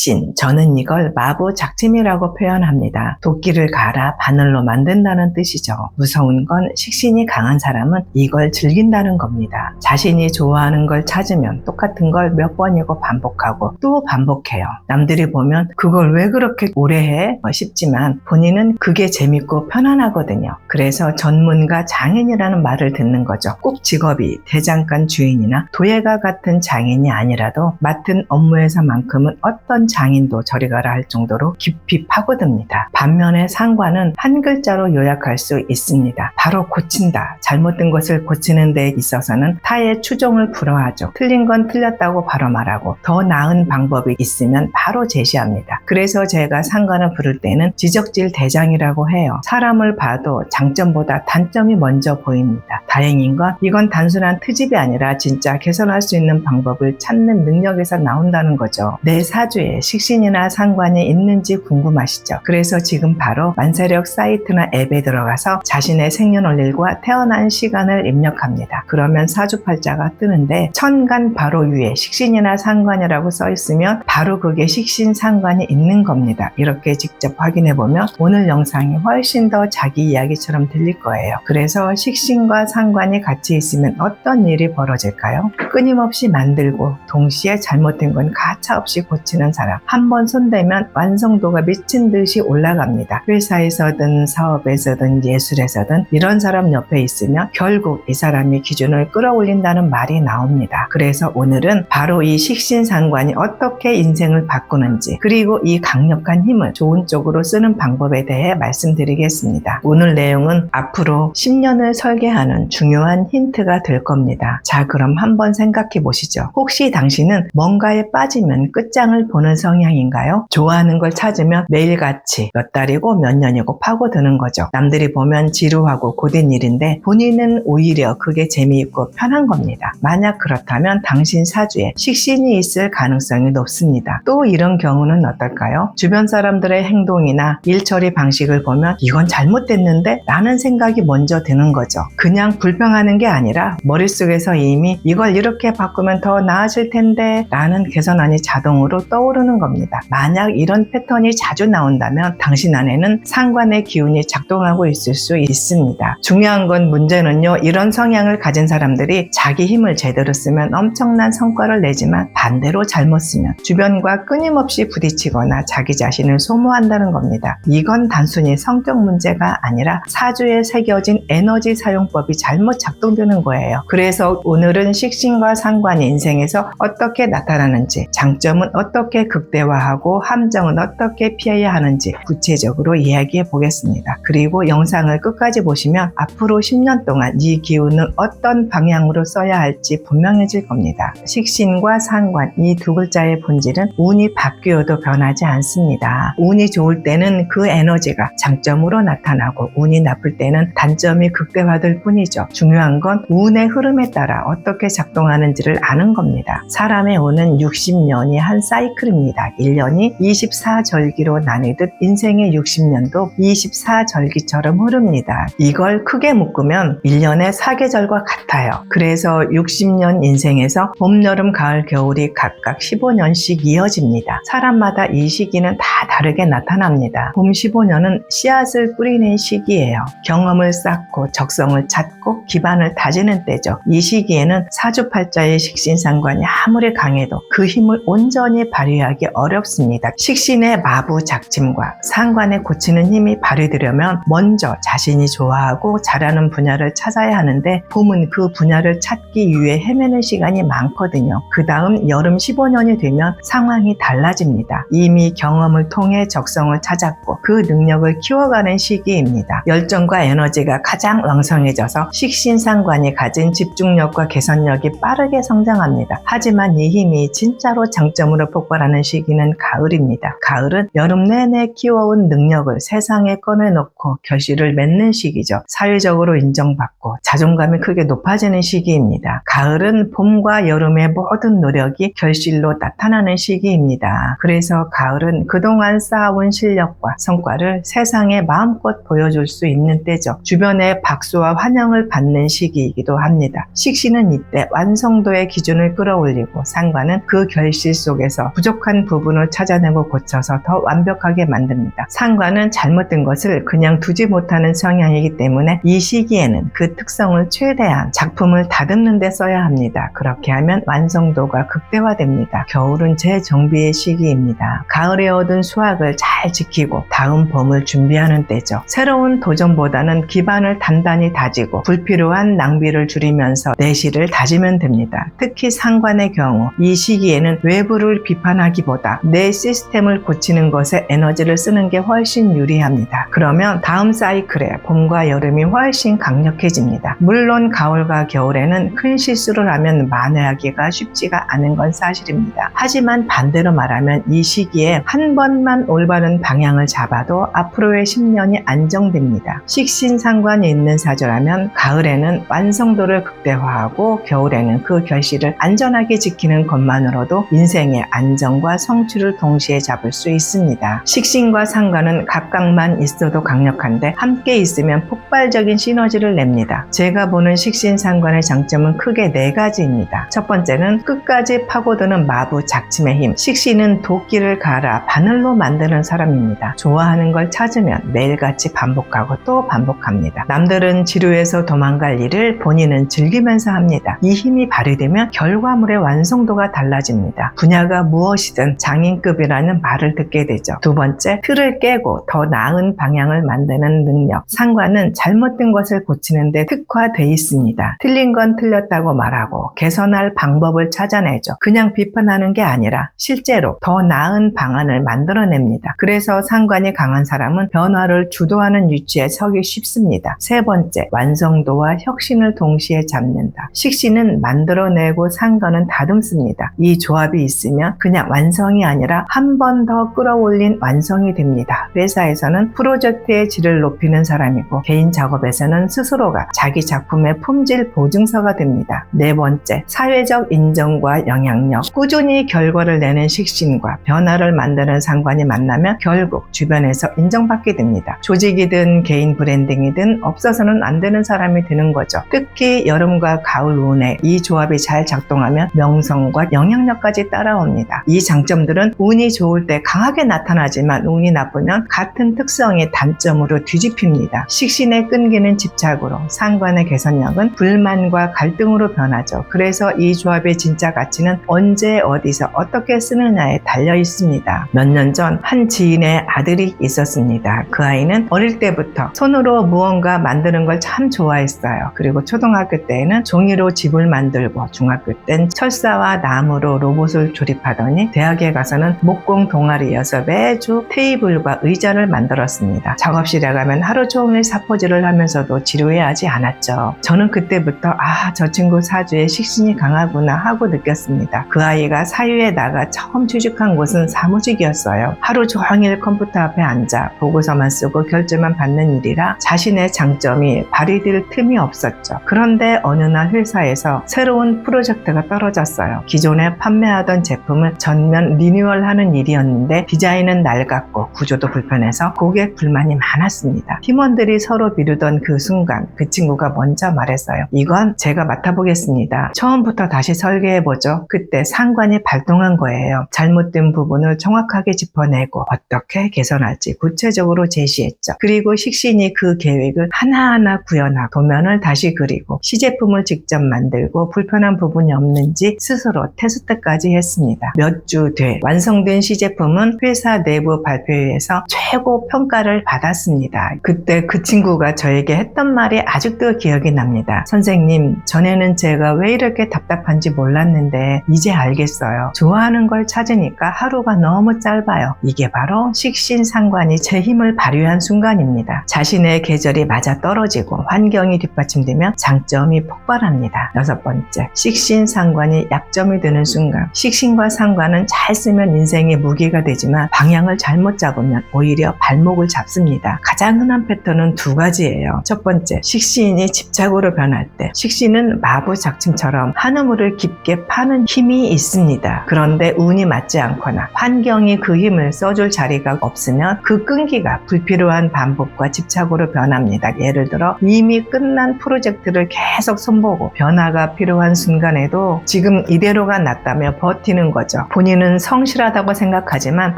식신, 저는 이걸 마부 작침이라고 표현합니다. 도끼를 갈아 바늘로 만든다는 뜻이죠. 무서운 건 식신이 강한 사람은 이걸 즐긴다는 겁니다. 자신이 좋아하는 걸 찾으면 똑같은 걸 몇 번이고 반복하고 또 반복해요. 남들이 보면 그걸 왜 그렇게 오래 해? 싶지만 본인은 그게 재밌고 편안하거든요. 그래서 전문가 장인이라는 말을 듣는 거죠. 꼭 직업이 대장간 주인이나 도예가 같은 장인이 아니라도 맡은 업무에서만큼은 어떤 장인도 저리 가라 할 정도로 깊이 파고듭니다. 반면에 상관은 한 글자로 요약할 수 있습니다. 바로 고친다. 잘못된 것을 고치는 데 있어서는 타의 추종을 불허하죠. 틀린 건 틀렸다고 바로 말하고 더 나은 방법이 있으면 바로 제시합니다. 그래서 제가 상관을 부를 때는 지적질 대장이라고 해요. 사람을 봐도 장점보다 단점이 먼저 보입니다. 다행인 건 이건 단순한 트집이 아니라 진짜 개선할 수 있는 방법을 찾는 능력에서 나온다는 거죠. 내 사주에 식신이나 상관이 있는지 궁금하시죠? 그래서 지금 바로 만세력 사이트나 앱에 들어가서 자신의 생년월일과 태어난 시간을 입력합니다. 그러면 사주팔자가 뜨는데 천간 바로 위에 식신이나 상관이라고 써 있으면 바로 그게 식신 상관이 있는 겁니다. 이렇게 직접 확인해보면 오늘 영상이 훨씬 더 자기 이야기처럼 들릴 거예요. 그래서 식신과 상관이 같이 있으면 어떤 일이 벌어질까요? 끊임없이 만들고 동시에 잘못된 건 가차없이 고치는 사람. 한번 손대면 완성도가 미친 듯이 올라갑니다. 회사에서든 사업에서든 예술에서든 이런 사람 옆에 있으면 결국 이 사람이 기준을 끌어올린다는 말이 나옵니다. 그래서 오늘은 바로 이 식신상관이 어떻게 인생을 바꾸는지, 그리고 이 강력한 힘을 좋은 쪽으로 쓰는 방법에 대해 말씀드리겠습니다. 오늘 내용은 앞으로 10년을 설계하는 중요한 힌트가 될 겁니다. 자, 그럼 한번 생각해 보시죠. 혹시 당신은 뭔가에 빠지면 끝장을 보는 성향인가요? 좋아하는 걸 찾으면 매일같이 몇 달이고 몇 년이고 파고드는 거죠. 남들이 보면 지루하고 고된 일인데 본인은 오히려 그게 재미있고 편한 겁니다. 만약 그렇다면 당신 사주에 식신이 있을 가능성이 높습니다. 또 이런 경우는 어떨까요? 주변 사람들의 행동이나 일 처리 방식을 보면 이건 잘못됐는데? 라는 생각이 먼저 드는 거죠. 그냥 불평하는 게 아니라 머릿속에서 이미 이걸 이렇게 바꾸면 더 나아질 텐데 라는 개선안이 자동으로 떠오르는 겁니다. 만약 이런 패턴이 자주 나온다면 당신 안에는 상관의 기운이 작동하고 있을 수 있습니다. 중요한 건 문제는요, 이런 성향을 가진 사람들이 자기 힘을 제대로 쓰면 엄청난 성과를 내지만 반대로 잘못 쓰면 주변과 끊임없이 부딪히거나 자기 자신을 소모한다는 겁니다. 이건 단순히 성격 문제가 아니라 사주에 새겨진 에너지 사용법이 잘못 작동되는 거예요. 그래서 오늘은 식신과 상관이 인생에서 어떻게 나타나는지, 장점은 어떻게 극대화하고 함정은 어떻게 피해야 하는지 구체적으로 이야기해 보겠습니다. 그리고 영상을 끝까지 보시면 앞으로 10년 동안 이 기운을 어떤 방향으로 써야 할지 분명해질 겁니다. 식신과 상관, 이 두 글자의 본질은 운이 바뀌어도 변하지 않습니다. 운이 좋을 때는 그 에너지가 장점으로 나타나고 운이 나쁠 때는 단점이 극대화될 뿐이죠. 중요한 건 운의 흐름에 따라 어떻게 작동하는지를 아는 겁니다. 사람의 운은 60년이 한 사이클입니다. 1년이 24절기로 나뉘듯 인생의 60년도 24절기처럼 흐릅니다. 이걸 크게 묶으면 1년의 사계절과 같아요. 그래서 60년 인생에서 봄, 여름, 가을, 겨울이 각각 15년씩 이어집니다. 사람마다 이 시기는 다 다르게 나타납니다. 봄 15년은 씨앗을 뿌리는 시기예요. 경험을 쌓고 적성을 찾고 기반을 다지는 때죠. 이 시기에는 사주팔자의 식신상관이 아무리 강해도 그 힘을 온전히 발휘하기 어렵습니다. 식신의 마부 작침과 상관에 고치는 힘이 발휘되려면 먼저 자신이 좋아하고 잘하는 분야를 찾아야 하는데 봄은 그 분야를 찾기 위해 헤매는 시간이 많거든요. 그 다음 여름 15년이 되면 상황이 달라집니다. 이미 경험을 통해 적성을 찾았고 그 능력을 키워가는 시기입니다. 열정과 에너지가 가장 왕성해져서 식신상관이 가진 집중력과 개선력이 빠르게 성장합니다. 하지만 이 힘이 진짜로 장점으로 폭발하는 시기는 가을입니다. 가을은 여름 내내 키워온 능력을 세상에 꺼내놓고 결실을 맺는 시기죠. 사회적으로 인정받고 자존감이 크게 높아지는 시기입니다. 가을은 봄과 여름의 모든 노력이 결실로 나타나는 시기입니다. 그래서 가을은 그동안 쌓아온 실력과 성과를 세상에 마음껏 보여줄 수 있는 때죠. 주변의 박수와 환영을 받는 시기이기도 합니다. 식신은 이때 완성도의 기준을 끌어올리고 상관은 그 결실 속에서 부족한 부분을 찾아내고 고쳐서 더 완벽하게 만듭니다. 상관은 잘못된 것을 그냥 두지 못하는 성향이기 때문에 이 시기에는 그 특성을 최대한 작품을 다듬는 데 써야 합니다. 그렇게 하면 완성도가 극대화됩니다. 겨울은 재정비의 시기입니다. 가을에 얻은 수확을 잘 지키고 다음 봄을 준비하는 때죠. 새로운 도전보다는 기반을 단단히 다지고 불필요한 낭비를 줄이면서 내실을 다지면 됩니다. 특히 상관의 경우 이 시기에는 외부를 비판하기보다 내 시스템을 고치는 것에 에너지를 쓰는 게 훨씬 유리합니다. 그러면 다음 사이클에 봄과 여름이 훨씬 강력해집니다. 물론 가을과 겨울에는 큰 실수를 하면 만회하기가 쉽지가 않은 건 사실입니다. 하지만 반대로 말하면 이 시기에 한 번만 올바른 방향을 잡아도 앞으로의 10년이 안정됩니다. 식신상관이 있는 사주라면 가을에는 완성도를 극대화하고 겨울에는 그 결실을 안전하게 지키는 것만으로도 인생의 안정과 성취를 동시에 잡을 수 있습니다. 식신과 상관은 각각만 있어도 강력한데 함께 있으면 폭발적인 시너지를 냅니다. 제가 보는 식신상관의 장점은 크게 4가지입니다. 첫 번째는 끝까지 파고드는 마부 작침의 힘. 식신은 도끼를 갈아 바늘로 만드는 사람입니다. 좋아하는 걸 찾으면 매일같이 반복하고 또 반복합니다. 남들은 지루해서 도망갈 일을 본인은 즐기면서 합니다. 이 힘이 발휘되면 결과물의 완성도가 달라집니다. 분야가 무엇이든 장인급이라는 말을 듣게 되죠. 두 번째, 틀을 깨고 더 나은 방향을 만드는 능력. 상관은 잘못된 것을 고치는 데 특화돼 있습니다. 틀린 건 틀렸다고 말하고 개선할 방법을 찾아내죠. 그냥 비판하는 게 아니라 실제로 더 나은 방안을 만들어냅니다. 그래서 상관이 강한 사람은 변화를 주도하는 위치에 서기 쉽습니다. 세 번째, 완성도와 혁신을 동시에 잡는다. 식신은 만들어내고 상관은 다듬습니다. 이 조합이 있으면 그냥 완성이 아니라 한 번 더 끌어올린 완성이 됩니다. 회사에서는 프로젝트의 질을 높이는 사람이고 개인 작업에서는 스스로가 자기 작품의 품질 보증서가 됩니다. 네 번째, 사회적 인정과 영향력. 꾸준히 결과를 내는 식신과 변화를 만드는 상관이 만나면 결국 주변에서 인정받게 됩니다. 조직이든 개인 브랜딩이든 없어서는 안 되는 사람이 되는 거죠. 특히 여름과 가을 운에 이 조합이 잘 작동하면 명성과 영향력까지 따라옵니다. 이 장점들은 운이 좋을 때 강하게 나타나지만 운이 나쁘면 같은 특성의 단점으로 뒤집힙니다. 식신의 끈기는 집착으로, 상관의 개선력은 불만과 갈등으로 변하죠. 그래서 이 조합의 진짜 가치는 언제 어디서 어떻게 쓰느냐에 달려 있습니다. 몇 년 전 한 지인의 아들이 있었습니다. 그 아이는 어릴 때부터 손으로 무언가 만드는 걸 참 좋아했어요. 그리고 초등학교 때에는 종이로 집을 만들고 중학교 땐 철사와 나무로 로봇을 조립하더니 대학에 가서는 목공 동아리여서 매주 테이블과 의자를 만들었습니다. 작업실에 가면 하루 종일 사포질을 하면서도 지루해하지 않았죠. 저는 그때부터 저 친구 사주에 식신이 강하구나 하고 느꼈습니다. 그 아이가 사회에 나가 처음 취직한 곳은 사무직이었어요. 하루 종일 컴퓨터 앞에 앉아 보고서만 쓰고 결제만 받는 일이라 자신의 장점이 발휘될 틈이 없었죠. 그런데 어느 날 회사에서 새로운 프로젝트가 떨어졌어요. 기존에 판매하던 제품을 전면 리뉴얼하는 일이었는데 디자인은 낡았고 구조도 불편해서 고객 불만이 많았습니다. 팀원들이 서로 미루던 그 순간 그 친구가 먼저 말했어요. 이건 제가 맡아보겠습니다. 처음부터 다시 설계해보죠. 그때 상관이 발동한 거예요. 잘못된 부분을 정확하게 짚어내고 어떻게 개선할지 구체적으로 제시했죠. 그리고 식신이 그 계획을 하나하나 구현하고 도면을 다시 그리고 시제품을 직접 만들고 불편한 부분이 없는지 스스로 테스트까지 했습니다. 몇 주 뒤 완성된 시제품은 회사 내부 발표회에서 최고 평가를 받았습니다. 그때 그 친구가 저에게 했던 말이 아직도 기억이 납니다. 선생님, 전에는 제가 왜 이렇게 답답한지 몰랐는데 이제 알겠어요. 좋아하는 걸 찾으니까 하루가 너무 짧아요. 이게 바로 식신상관이 제 힘을 발휘한 순간입니다. 자신의 계절이 맞아떨어지고 환경이 뒷받침되면 장점이 폭발합니다. 6번째, 식신상관이 약점이 되는 순간. 식신과 상관은 잘 쓰면 인생의 무기가 되지만 방향을 잘못 잡으면 오히려 발목을 잡습니다. 가장 흔한 패턴은 2가지예요. 첫 번째, 식신이 집착으로 변할 때. 식신은 마부 작침처럼 한 우물을 깊게 파는 힘이 있습니다. 그런데 운이 맞지 않거나 환경이 그 힘을 써줄 자리가 없으면 그 끈기가 불필요한 반복과 집착으로 변합니다. 예를 들어 이미 끝난 프로젝트를 계속 손보고 변화가 필요한 순간에도 지금 이대로가 낫다며 버티는 거죠. 본인은 성실하다고 생각하지만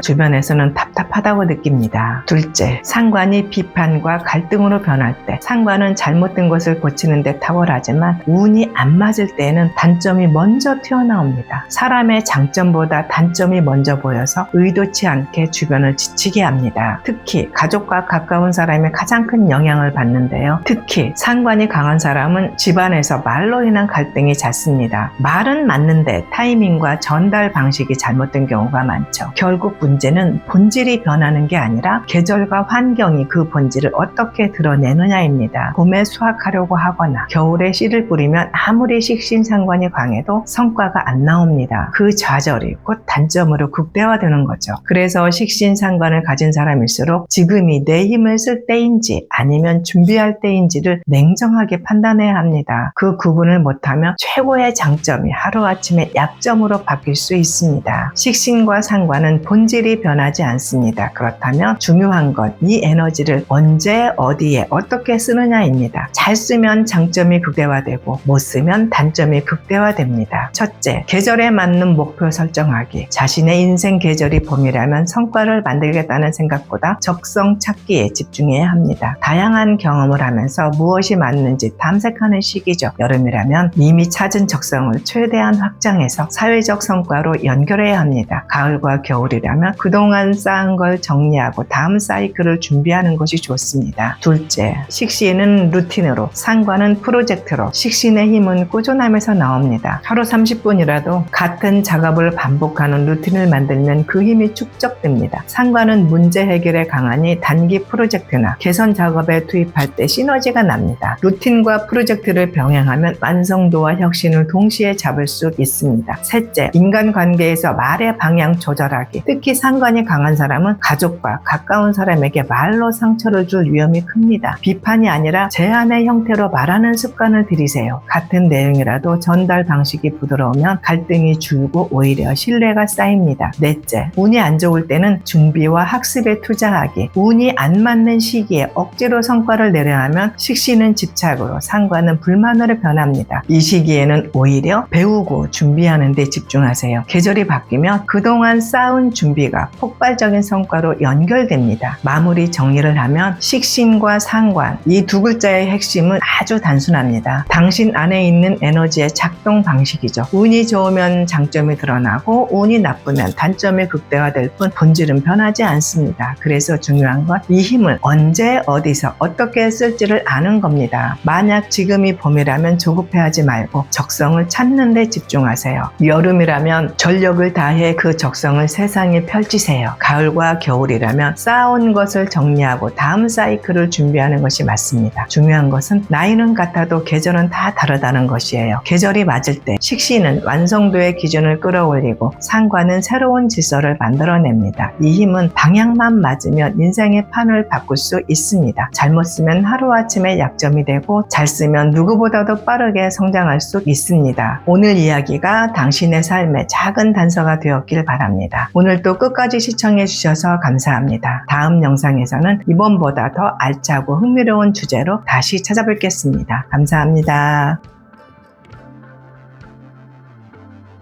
주변에서는 답답하다고 느낍니다. 둘째, 상관이 비판과 갈등으로 변할 때 상관은 잘못된 것을 고치는 데 탁월하지만 운이 안 맞을 때에는 단점이 먼저 튀어나옵니다. 사람의 장점보다 단점이 먼저 보여서 의도치 않게 주변을 지치게 합니다. 특히 가족과 가까운 사람이 가장 큰 영향을 받는데요. 특히 상관이 강한 사람은 집안에서 말로 인한 갈등이 잦습니다. 말은 맞는데 타이밍과 전달 방식이 잘못된 경우가 많죠. 결국 문제는 본질이 변하는 게 아니라 계절과 환경이 그 본질을 어떻게 드러내느냐입니다. 봄에 수확하려고 하거나 겨울에 씨를 뿌리면 아무리 식신상관이 강해도 성과가 안 나옵니다. 그 좌절이 곧 단점으로 극대화되는 거죠. 그래서 식신상관을 가진 사람일수록 지금이 내 힘을 쓸 때인지 아니면 준비할 때인지를 냉정하게 판단해야 합니다. 그 구분을 못하면 최고의 장점이 하루아침에 약점으로 바뀔 수 있습니다. 식신과 상관은 본질이 변하지 않습니다. 그렇다면 중요한 건 이 에너지를 언제 어디에 어떻게 쓰느냐입니다. 잘 쓰면 장점이 극대화되고 못 쓰면 단점이 극대화됩니다. 첫째, 계절에 맞는 목표 설정하기. 자신의 인생 계절이 봄이라면 성과를 만들겠다는 생각보다 적성 찾기에 집중해야 합니다. 다양한 경험을 하면서 무엇이 맞는지 탐색하는 시기죠. 여름이라면 이미 찾은 적성을 최대한 확장해서 사회적 성과로 연결해야 합니다. 가을과 겨울이라면 그동안 쌓은 걸 정리하고 다음 사이클을 준비하는 것이 좋습니다. 둘째, 식신은 루틴으로, 상관은 프로젝트로, 식신의 힘은 꾸준함에서 나옵니다. 하루 30분이라도 같은 작업을 반복하는 루틴을 만들면 그 힘이 축적됩니다. 상관은 문제 해결에 강하니 단기 프로젝트나 개선 작업에 투입할 때 시너지가 납니다. 루틴과 프로젝트를 병행하면 완성도와 혁신을 동시에 잡을 수 있습니다. 셋째, 인간관계에서 말의 방향 조절하기. 특히 상관이 강한 사람은 가족과 가까운 사람에게 말로 상처를 줄 위험이 큽니다. 비판이 아니라 제안의 형태로 말하는 습관을 들이세요. 같은 내용이라도 전달 방식이 부드러우면 갈등이 줄고 오히려 신뢰가 쌓입니다. 넷째, 운이 안 좋을 때는 준비와 학습에 투자하기. 운이 안 맞는 시기에 억지로 성과를 내려 하면 식신은 집착으로, 상관은 불만으로 변합니다. 이 시기에는 오히려 배우고 준비하는 데 집중하세요. 계절이 바뀌면 그동안 쌓은 준비가 폭발적인 성과로 연결됩니다. 마무리 정리를 하면 식신과 상관, 이 두 글자의 핵심은 아주 단순합니다. 당신 안에 있는 에너지의 작동 방식이죠. 운이 좋으면 장점이 드러나고 운이 나쁘면 단점이 극대화될 뿐 본질은 변하지 않습니다. 그래서 중요한 건 이 힘을 언제 어디서 어떻게 쓸지를 아는 겁니다. 만약 지금이 봄이라면 조급해하지 말고 적성을 찾는 데 집중하세요. 여름이라면 전력을 다해 그 적성을 세상에 펼치세요. 가을과 겨울이라면 쌓아온 것을 정리하고 다음 사이클을 준비하는 것이 맞습니다. 중요한 것은 나이는 같아도 계절은 다 다르다는 것이에요. 계절이 맞을 때 식신은 완성도의 기준을 끌어올리고 상관은 새로운 질서를 만들어냅니다. 이 힘은 방향만 맞으면 인생의 판을 바꿀 수 있습니다. 잘못 쓰면 하루아침에 약점이 되고 잘 쓰면 누구보다도 빠르게 성장할 수 있습니다. 오늘 이야기가 당신의 삶의 작은 단서가 되었길 바랍니다. 오늘도 끝까지 시청해 주셔서 감사합니다. 다음 영상에서는 이번보다 더 알차고 흥미로운 주제로 다시 찾아뵙겠습니다. 감사합니다.